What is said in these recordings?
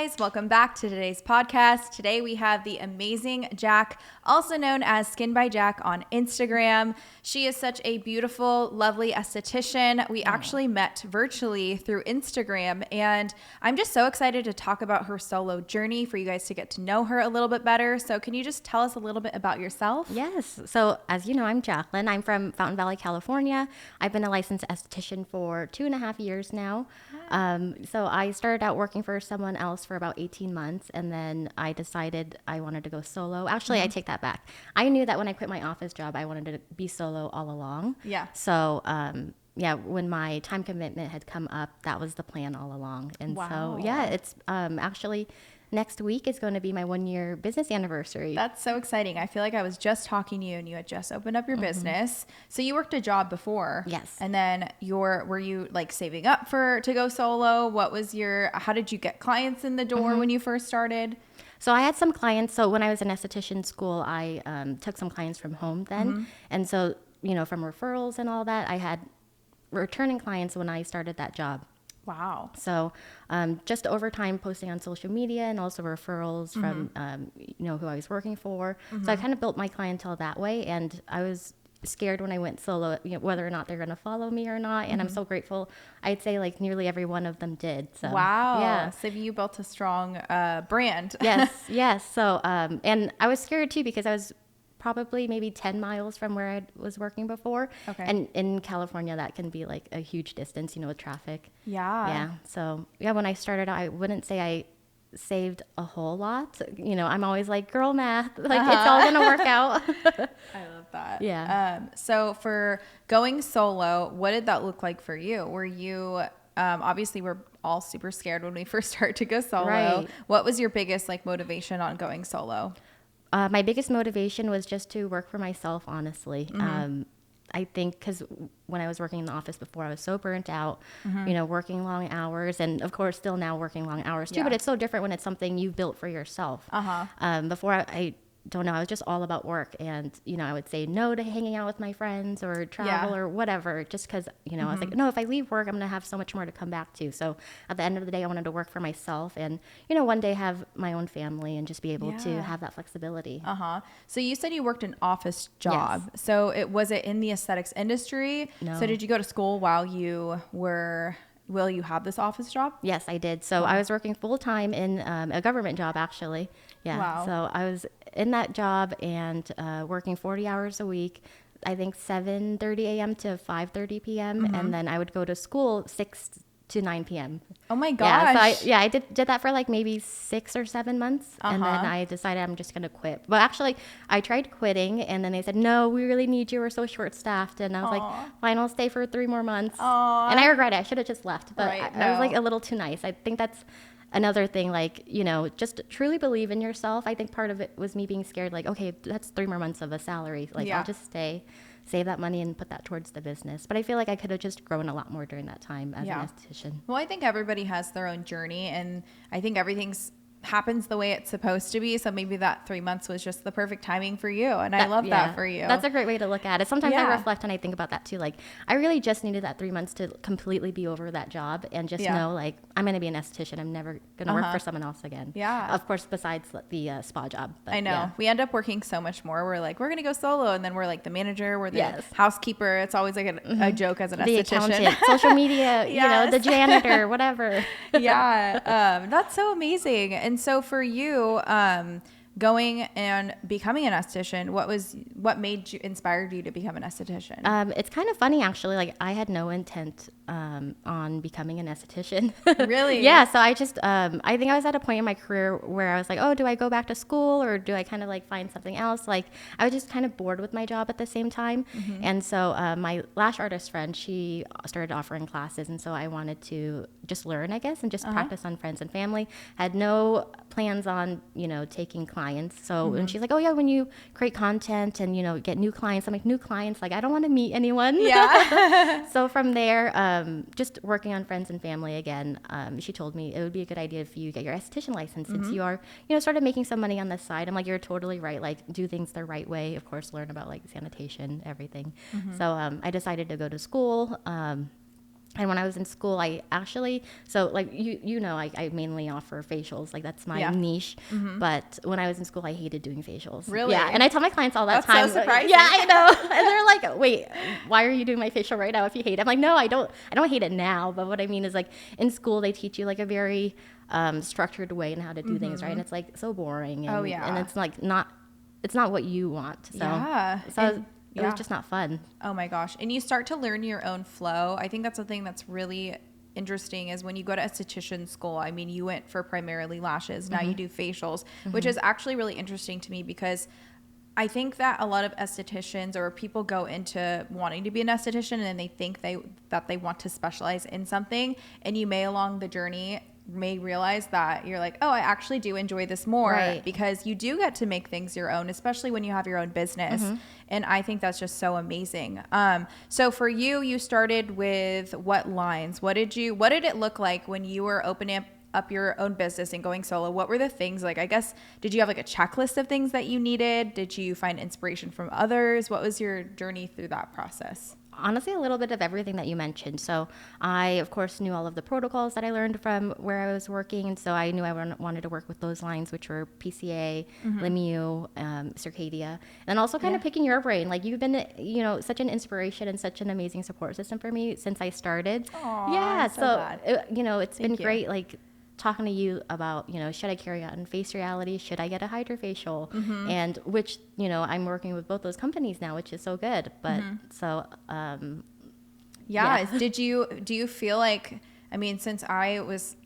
guys, welcome back to today's podcast. Today we have the amazing Jack, also known as Skin by Jack on Instagram. She is such a beautiful, lovely esthetician. We actually met virtually through Instagram, and I'm just so excited to talk about her solo journey for you guys to get to know her a little bit better. So can you just tell us a little bit about yourself? Yes. So as you know, I'm Jaclyn. I'm from Fountain Valley, California. I've been a licensed esthetician for 2.5 years now. So I started out working for someone else for about 18 months, and then I decided I wanted to go solo. Actually, I take that back. I knew that when I quit my office job, I wanted to be solo all along. Yeah. So, when my time commitment had come up, that was the plan all along. And Wow. so, it's actually next week is going to be my 1-year business anniversary. That's so exciting. I feel like I was just talking to you and you had just opened up your business. So you worked a job before. Yes. And then were you like saving up to go solo? How did you get clients in the door when you first started? So I had some clients. So when I was in esthetician school, I took some clients from home then. And so, from referrals and all that, I had returning clients when I started that job. Wow. So just over time posting on social media and also referrals from, who I was working for. So I kind of built my clientele that way. And I was scared when I went solo, whether or not they're going to follow me or not. And I'm so grateful. I'd say like nearly every one of them did. So, wow. Yeah. So you built a strong brand. Yes. So, and I was scared too because I was probably maybe 10 miles from where I was working before. Okay. And in California, that can be like a huge distance, with traffic. Yeah. Yeah. So, when I started, I wouldn't say I saved a whole lot. I'm always like, girl math, like it's all going to work out. I love that. Yeah. So for going solo, what did that look like for you? Were you, obviously we're all super scared when we first start to go solo. Right. What was your biggest motivation on going solo? My biggest motivation was just to work for myself, honestly. I think because when I was working in the office before, I was so burnt out, working long hours, and of course still now working long hours too, but it's so different when it's something you built for yourself. Before I don't know, I was just all about work, and I would say no to hanging out with my friends or travel or whatever, just because I was like, no, if I leave work, I'm gonna have so much more to come back to. So at the end of the day, I wanted to work for myself, and one day have my own family and just be able to have that flexibility. So you said you worked an office job. Yes. So was it in the aesthetics industry? No. So did you go to school while you have this office job? Yes, I did. So I was working full time in a government job, actually. Yeah. Wow. So I was in that job and working 40 hours a week. I think 7:30 a.m. to 5:30 p.m. And then I would go to school 6 to 9 p.m. Oh my gosh. Yeah, so I did that for like maybe 6 or 7 months. And then I decided I'm just going to quit. But actually, I tried quitting, and then they said, no, we really need you. We're so short-staffed. And I was like, fine, I'll stay for 3 more months. And I regret it. I should have just left. But I was like a little too nice. I think that's another thing, just truly believe in yourself. I think part of it was me being scared, like, okay, that's 3 more months of a salary. I'll just stay, save that money and put that towards the business. But I feel like I could have just grown a lot more during that time as an esthetician. Well, I think everybody has their own journey, and I think happens the way it's supposed to be. So maybe that 3 months was just the perfect timing for you. And I love that for you. That's a great way to look at it. Sometimes I reflect and I think about that too. Like, I really just needed that 3 months to completely be over that job and just know, like, I'm going to be an esthetician. I'm never going to work for someone else again. Yeah. Of course, besides the spa job. But, I know. Yeah. We end up working so much more. We're like, we're going to go solo. And then we're like the manager, we're the Yes. housekeeper. It's always like a joke as an The esthetician. accountant, social media, Yes. the janitor, whatever. That's so amazing. And so for you, going and becoming an esthetician, what inspired you to become an esthetician? It's kind of funny, actually. Like, I had no intent on becoming an esthetician. Really? Yeah. So I just, I think I was at a point in my career where I was like, oh, do I go back to school or do I kind of like find something else? Like, I was just kind of bored with my job at the same time. And so my lash artist friend, she started offering classes. And so I wanted to just learn, I guess, and just practice on friends and family. Had no plans on, taking clients. So when she's like, oh yeah, when you create content and, get new clients, I'm like, new clients, like, I don't want to meet anyone. Yeah. So from there, just working on friends and family again, she told me it would be a good idea for you to get your esthetician license since you are, started making some money on the side. I'm like, you're totally right. Like, do things the right way. Of course, learn about like sanitation, everything. So I decided to go to school. And when I was in school, I actually, so like I mainly offer facials, like that's my niche. But when I was in school, I hated doing facials. Really? Yeah, and I tell my clients all that That's time. so surprising. Yeah, I know. And they're like, "Wait, why are you doing my facial right now if you hate it?" I'm like, "No, I don't hate it now." But what I mean is, like, in school, they teach you like a very structured way in how to do things, right? And it's like so boring. And, and it's like it's not what you want. So Yeah. It was just not fun. Oh my gosh. And you start to learn your own flow. I think that's the thing that's really interesting is when you go to esthetician school. I mean, you went for primarily lashes. Now you do facials, which is actually really interesting to me because I think that a lot of estheticians or people go into wanting to be an esthetician and they think that they want to specialize in something, and you may along the journey may realize that you're like, oh, I actually do enjoy this more because you do get to make things your own, especially when you have your own business. And I think that's just so amazing. So for you, you started with what lines? What did it look like when you were opening up your own business and going solo? What were the things like, I guess, did you have like a checklist of things that you needed? Did you find inspiration from others? What was your journey through that process? Honestly, a little bit of everything that you mentioned. So I, of course, knew all of the protocols that I learned from where I was working. And so I knew I wanted to work with those lines, which were PCA, Lemieux, Circadia, and also kind of picking your brain. Like, you've been, such an inspiration and such an amazing support system for me since I started. Aww, yeah. It's been great. Like, talking to you about, should I carry on Face Reality? Should I get a hydrofacial? And which, I'm working with both those companies now, which is so good. But do you feel like, I mean, since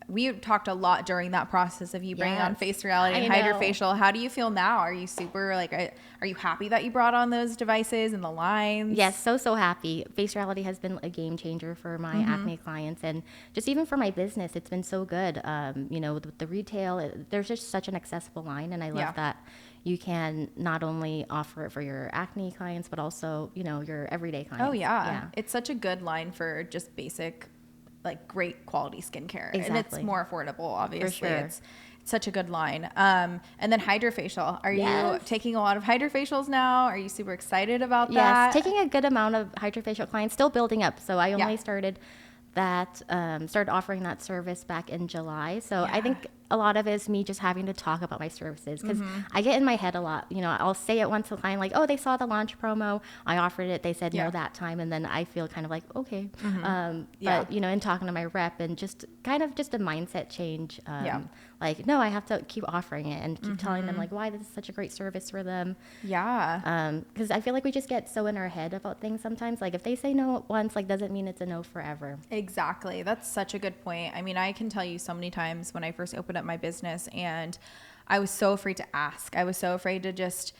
we talked a lot during that process of you bringing on Face Reality and hydrofacial. How do you feel now? Are you super are you happy that you brought on those devices and the lines? Yes, so happy. Face Reality has been a game changer for my acne clients, and just even for my business, it's been so good. With the retail, there's just such an accessible line, and I love that you can not only offer it for your acne clients, but also, your everyday clients. Oh yeah. It's such a good line for just basic, like, great quality skincare. Exactly. And it's more affordable, obviously. For sure. It's such a good line. And then hydrofacial. Are you taking a lot of hydrofacials now? Are you super excited about that? Yes, taking a good amount of hydrofacial clients, still building up. So I only started offering that service back in July. So I think a lot of it is me just having to talk about my services, because I get in my head a lot. I'll say it once to a client, like, oh, they saw the launch promo, I offered it, they said no that time, and then I feel kind of like, okay. But in talking to my rep and just kind of just a mindset change, like, no, I have to keep offering it and keep telling them, like, why this is such a great service for them. Because I feel like we just get so in our head about things sometimes. Like, if they say no once, like, doesn't mean it's a no forever. Exactly. That's such a good point. I mean, I can tell you so many times when I first opened up my business and I was so afraid to ask. I was so afraid to just,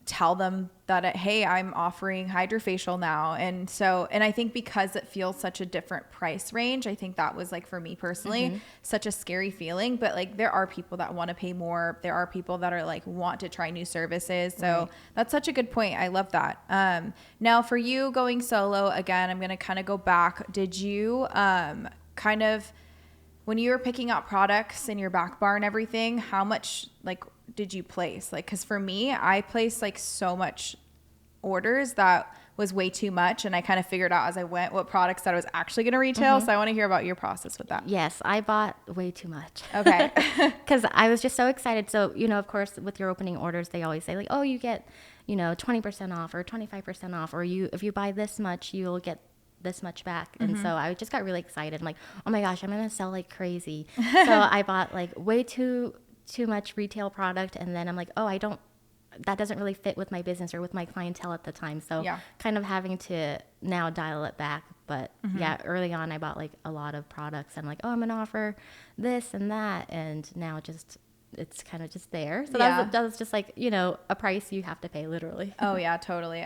tell them that, hey, I'm offering hydrofacial now. And I think because it feels such a different price range, I think that was, like, for me personally, such a scary feeling. But, like, there are people that want to pay more. There are people that are like, want to try new services. So that's such a good point. I love that. Now for you going solo, again, I'm going to kind of go back. Did you kind of, when you were picking out products in your back bar and everything, how much, like, did you place? Like, because for me, I placed, like, so much orders that was way too much, and I kind of figured out as I went what products that I was actually going to retail. So I want to hear about your process with that. Yes, I bought way too much. Okay. Because I was just so excited. So, of course, with your opening orders, they always say, like, oh, you get, 20% off or 25% off, or if you buy this much, you'll get this much back. And so I just got really excited. I'm like, oh my gosh, I'm going to sell like crazy. So I bought, like, way too much retail product, and then I'm like, oh, that doesn't really fit with my business or with my clientele at the time. So kind of having to now dial it back. But early on I bought, like, a lot of products. I'm like, oh, I'm gonna offer this and that, and now it's kind of just there. So that was just like, a price you have to pay, literally. Oh yeah, totally.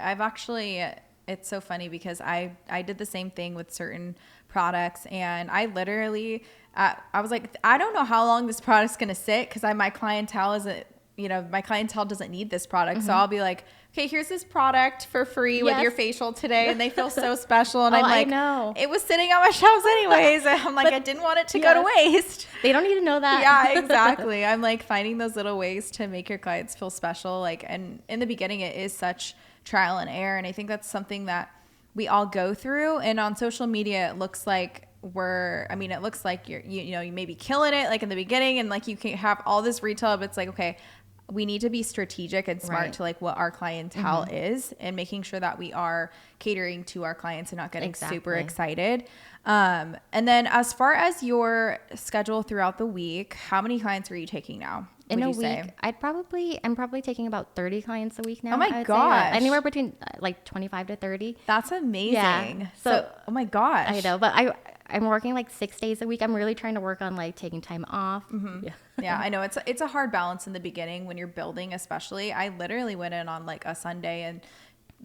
It's so funny because I did the same thing with certain products, and I literally I was like, I don't know how long this product's gonna sit, because my clientele doesn't need this product. So I'll be like, okay, here's this product for free with your facial today, and they feel so special. And I'm like, I know. It was sitting on my shelves anyways. And I'm like, I didn't want it to go to waste. They don't need to know that. Yeah, exactly. I'm like finding those little ways to make your clients feel special. Like, and in the beginning, it is such trial and error, and I think that's something that we all go through. And on social media, it looks like it looks like you may be killing it like in the beginning, and like you can have all this retail, but it's like, okay, we need to be strategic and smart to like what our clientele is, and making sure that we are catering to our clients and not getting super excited. And then as far as your schedule throughout the week, how many clients are you taking now? In a week, I'm probably taking about 30 clients a week now. Oh my gosh. Anywhere between like 25 to 30. That's amazing. Yeah. So, oh my gosh. I know, but I'm working like 6 days a week. I'm really trying to work on like taking time off. Yeah, I know it's a hard balance in the beginning when you're building, especially. I literally went in on like a Sunday and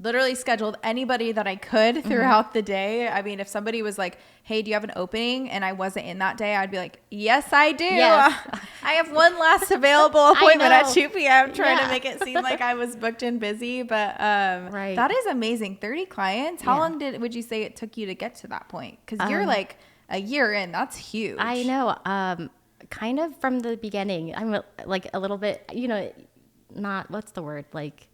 literally scheduled anybody that I could throughout the day. I mean, if somebody was like, hey, do you have an opening? And I wasn't in that day, I'd be like, yes, I do. Yes. I have one last available appointment at 2 p.m. trying to make it seem like I was booked and busy. But that is amazing. 30 clients. How long would you say it took you to get to that point? Because you're like a year in. That's huge. I know. Kind of from the beginning. I'm like a little bit, not, what's the word? Like,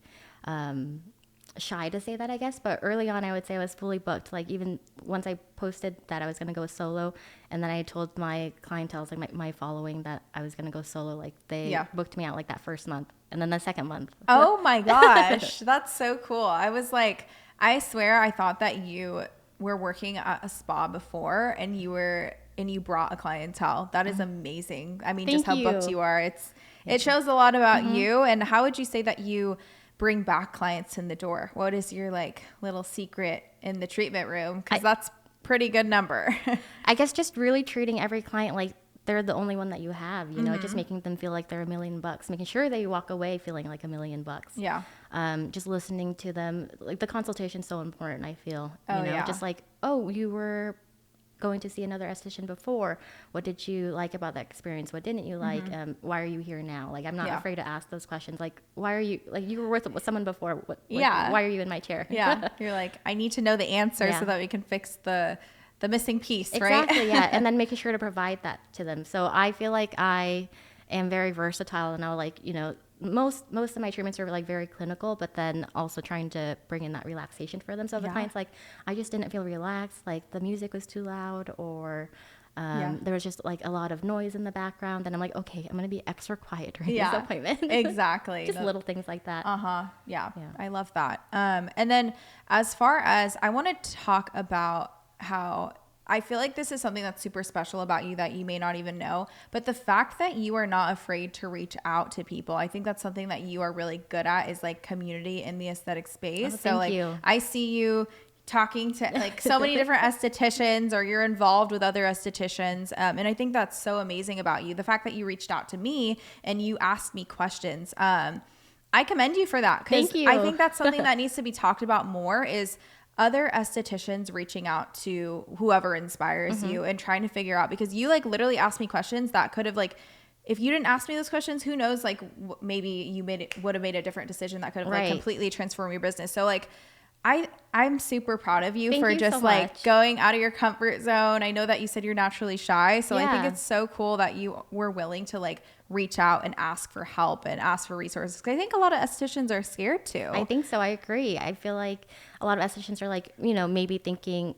shy to say that, I guess, but early on I would say I was fully booked. Like even once I posted that I was going to go solo, and then I told my clientele, like my following, that I was going to go solo, like they booked me out like that first month, and then the second month. Oh my gosh. That's so cool. I was like, I swear I thought that you were working at a spa before and you brought a clientele. That is amazing. I mean, just how booked you are. It shows a lot about you. And how would you say that you bring back clients in the door? What is your like little secret in the treatment room? Because that's pretty good number. I guess just really treating every client like they're the only one that you have, just making them feel like they're $1 million, making sure they walk away feeling like $1 million. Yeah. Just listening to them. Like the consultation's so important, I feel. Yeah. Just like, oh, you were going to see another esthetician before. What did you like about that experience? What didn't you like? Why are you here now? Like, I'm not afraid to ask those questions. Like, why are you, like, you were with someone before. Why are you in my chair? Yeah. You're like, I need to know the answer so that we can fix the missing piece, right? Exactly, yeah. And then making sure to provide that to them. So I feel like I am very versatile, and I'll like, most of my treatments are like very clinical, but then also trying to bring in that relaxation for them. So if the client's like, I just didn't feel relaxed, like the music was too loud, or there was just like a lot of noise in the background, then I'm like, okay, I'm going to be extra quiet during this appointment. Exactly. Just little things like that. Yeah. I love that. And then as far as I want to talk about how I feel like this is something that's super special about you that you may not even know, but the fact that you are not afraid to reach out to people, I think that's something that you are really good at, is like community in the aesthetic space. Thank you. I see you talking to like so many different estheticians, or you're involved with other estheticians. And I think that's so amazing about you. The fact that you reached out to me and you asked me questions. I commend you for that. Thank you. I think that's something that needs to be talked about more, is other estheticians reaching out to whoever inspires you and trying to figure out, because you like literally asked me questions that could have like, if you didn't ask me those questions, who knows, like maybe you would have made a different decision that could have like completely transformed your business. So like, I'm super proud of you for just like going out of your comfort zone. I know that you said you're naturally shy. So I think it's so cool that you were willing to like reach out and ask for help and ask for resources. 'Cause I think a lot of estheticians are scared too. I think so. I agree. I feel like a lot of estheticians are like, maybe thinking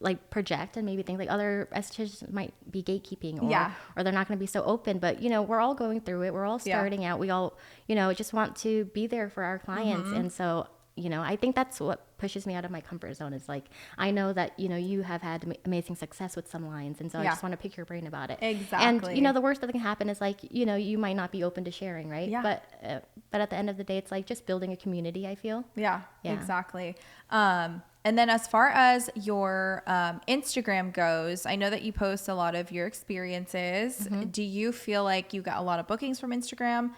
like project, and maybe think like other estheticians might be gatekeeping, or they're not going to be so open. But, we're all going through it. We're all starting out. We all, just want to be there for our clients. And so, I think that's what pushes me out of my comfort zone, is like, I know that, you have had amazing success with some lines. And so I just want to pick your brain about it. Exactly. And, the worst that can happen is like, you might not be open to sharing, right? Yeah. But at the end of the day, it's like just building a community, I feel. Yeah. Exactly. And then as far as your Instagram goes, I know that you post a lot of your experiences. Do you feel like you got a lot of bookings from Instagram?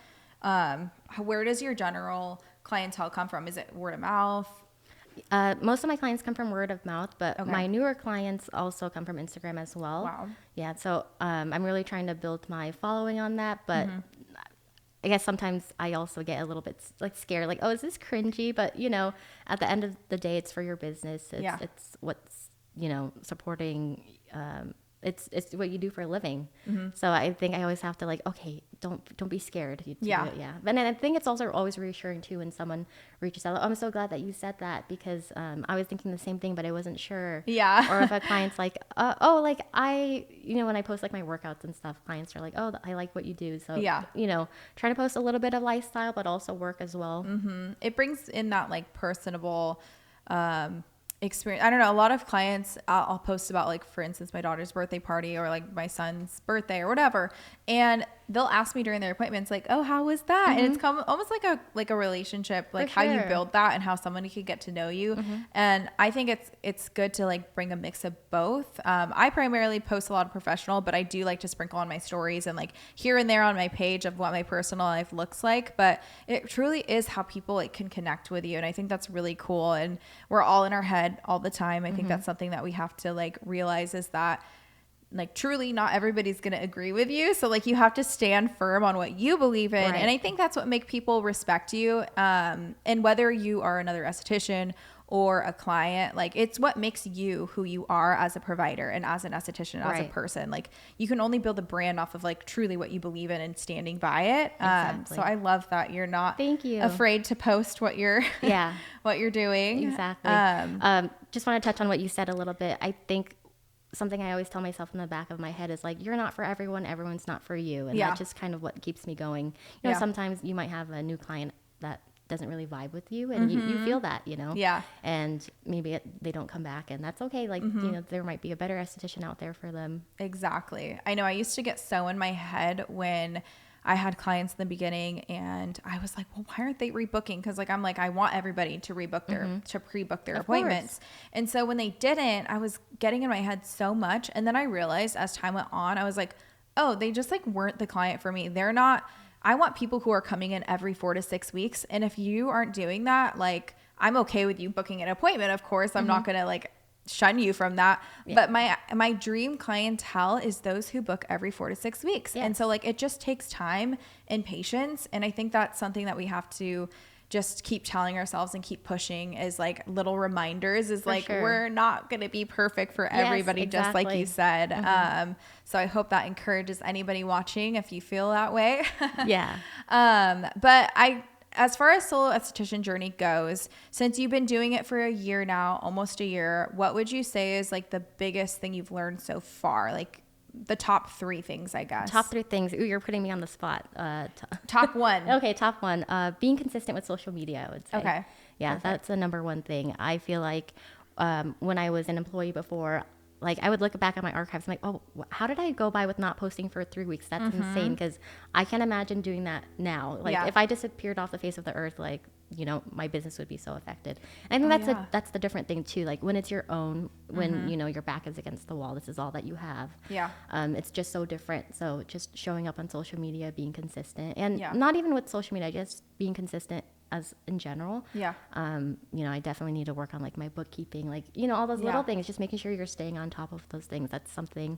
Where does your general clientele come from? Is it word of mouth? Most of my clients come from word of mouth, but my newer clients also come from Instagram as well. Wow. Yeah. So I'm really trying to build my following on that, but I guess sometimes I also get a little bit like scared, like, oh, is this cringy? But, at the end of the day, it's for your business. It's what's, supporting, it's what you do for a living. So I think I always have to like, okay, don't be scared to do Yeah. it. Yeah. But I think it's also always reassuring too when someone reaches out. I'm so glad that you said that, because I was thinking the same thing, but I wasn't sure. Yeah. Or if a client's like, oh, like when I post like my workouts and stuff, clients are like, oh, I like what you do. So, Yeah. trying to post a little bit of lifestyle, but also work as well. Mm-hmm. It brings in that like personable, experience. I don't know. A lot of clients, I'll post about, like, for instance, my daughter's birthday party or like my son's birthday or whatever, and they'll ask me during their appointments, like, "Oh, how was that?" And it's almost like a relationship, like how you build that and how somebody could get to know you. And I think it's good to like bring a mix of both. I primarily post a lot of professional, but I do like to sprinkle on my stories and like here and there on my page of what my personal life looks like. But it truly is how people like can connect with you, and I think that's really cool. And we're all in our head all the time. I think that's something that we have to like realize, is that like truly not everybody's going to agree with you. So like you have to stand firm on what you believe in. Right. And I think that's what make people respect you. And whether you are another esthetician or a client, like it's what makes you who you are as a provider and as an esthetician, as a person. Like you can only build a brand off of like truly what you believe in and standing by it. Exactly. So I love that you're not Thank you. afraid to post what you're, what you're doing. Exactly. Just want to touch on what you said a little bit. I think something I always tell myself in the back of my head is like, you're not for everyone, everyone's not for you. And that's just kind of what keeps me going. Sometimes you might have a new client that doesn't really vibe with you, and you feel that, and maybe they don't come back, and that's okay. Like, there might be a better esthetician out there for them. Exactly. I know I used to get so in my head when I had clients in the beginning, and I was like, well, why aren't they rebooking? Because like I'm like, I want everybody to rebook to pre-book their appointments. And so when they didn't, I was getting in my head so much. And then I realized as time went on, I was like, oh, they just like weren't the client for me. They're not. I want people who are coming in every 4 to 6 weeks. And if you aren't doing that, like I'm okay with you booking an appointment. Of course, I'm not going to like shun you from that. But my dream clientele is those who book every 4 to 6 weeks. And so like it just takes time and patience. And I think that's something that we have to just keep telling ourselves and keep pushing, is like little reminders, is like we're not going to be perfect for everybody, just like you said. So I hope that encourages anybody watching if you feel that way. But as far as solo esthetician journey goes, since you've been doing it for a year now, almost a year, what would you say is like the biggest thing you've learned so far? Like the top 3 things, I guess. Top 3 things. Ooh, you're putting me on the spot. Top 1. Okay, top 1. Being consistent with social media, I would say. Okay. Yeah, perfect. That's the number 1 thing. I feel like when I was an employee before, like I would look back at my archives, I'm like, oh, how did I go by with not posting for 3 weeks? That's insane, because I can't imagine doing that now. Like if I disappeared off the face of the earth, like, my business would be so affected. And I think that's the different thing too. Like when it's your own, when, your back is against the wall, this is all that you have. It's just so different. So just showing up on social media, being consistent, and not even with social media, just being consistent as in general. I definitely need to work on like my bookkeeping, like, all those little things, just making sure you're staying on top of those things. That's something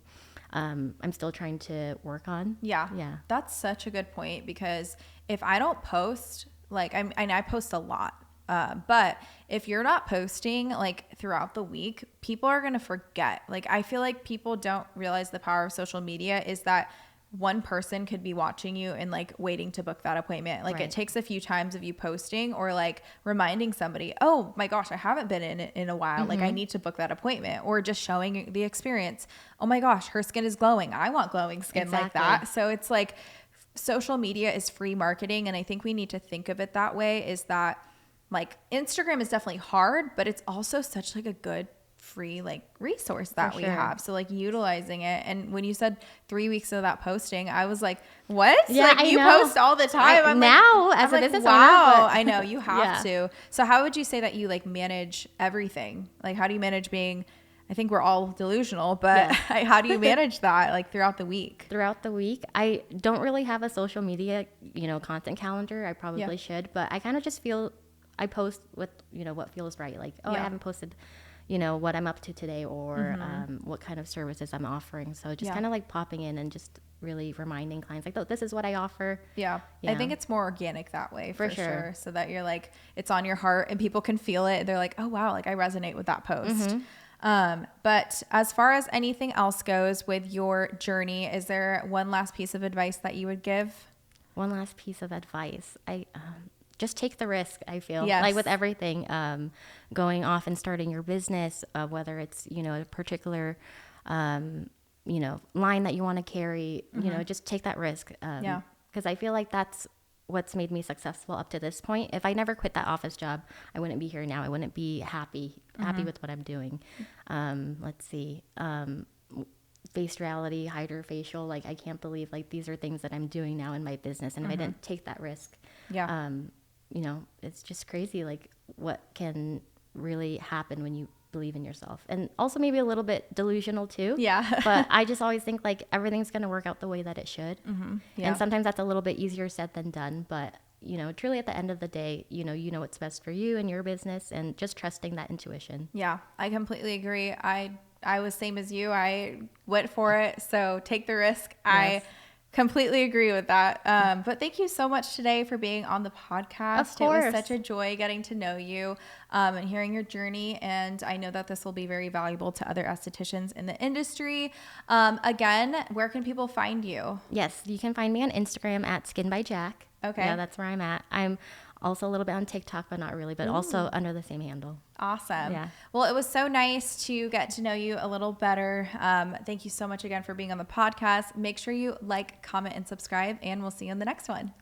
I'm still trying to work on. That's such a good point, because if I don't post, like I post a lot, but if you're not posting like throughout the week, people are going to forget. Like I feel like people don't realize the power of social media is that one person could be watching you and like waiting to book that appointment. Like it takes a few times of you posting or like reminding somebody, oh my gosh, I haven't been in a while. Like I need to book that appointment, or just showing the experience. Oh my gosh, her skin is glowing. I want glowing skin like that. So it's like social media is free marketing. And I think we need to think of it that way, is that like Instagram is definitely hard, but it's also such like a good free like resource that we have. So like utilizing it. And when you said 3 weeks of that posting, I was like, what? Yeah, like you post all the time. I'm now like, as a business owner, wow. I know you have to. So how would you say that you like manage everything? Like how do you manage being, I think we're all delusional, but how do you manage that like throughout the week? Throughout the week, I don't really have a social media, content calendar. I probably should, but I kind of just feel I post with, what feels right. Like, I haven't posted what I'm up to today, or what kind of services I'm offering. So just kind of like popping in and just really reminding clients like, oh, this is what I offer. I think it's more organic that way for sure. So that you're like, it's on your heart and people can feel it. They're like, oh wow, like I resonate with that post. But as far as anything else goes with your journey, is there one last piece of advice that you would give? one last piece of advice. Just take the risk, I feel. Yes. Like with everything, going off and starting your business, whether it's, a particular, line that you want to carry, just take that risk. Because I feel like that's what's made me successful up to this point. If I never quit that office job, I wouldn't be here now. I wouldn't be happy with what I'm doing. Let's see. Face reality, hydrofacial, like I can't believe like these are things that I'm doing now in my business. And if I didn't take that risk, it's just crazy like what can really happen when you believe in yourself. And also maybe a little bit delusional too. Yeah. But I just always think like everything's going to work out the way that it should. And sometimes that's a little bit easier said than done. But, truly at the end of the day, you know what's best for you and your business and just trusting that intuition. Yeah, I completely agree. I was same as you. I went for it. So take the risk. Yes. I completely agree with that. But thank you so much today for being on the podcast. Of course. It was such a joy getting to know you and hearing your journey. And I know that this will be very valuable to other estheticians in the industry. Again, where can people find you? Yes, you can find me on Instagram at Skin by Jack. Okay. Yeah, that's where I'm at. I'm also a little bit on TikTok, but not really, but also under the same handle. Awesome. Yeah. Well, it was so nice to get to know you a little better. Thank you so much again for being on the podcast. Make sure you like, comment, and subscribe, and we'll see you in the next one.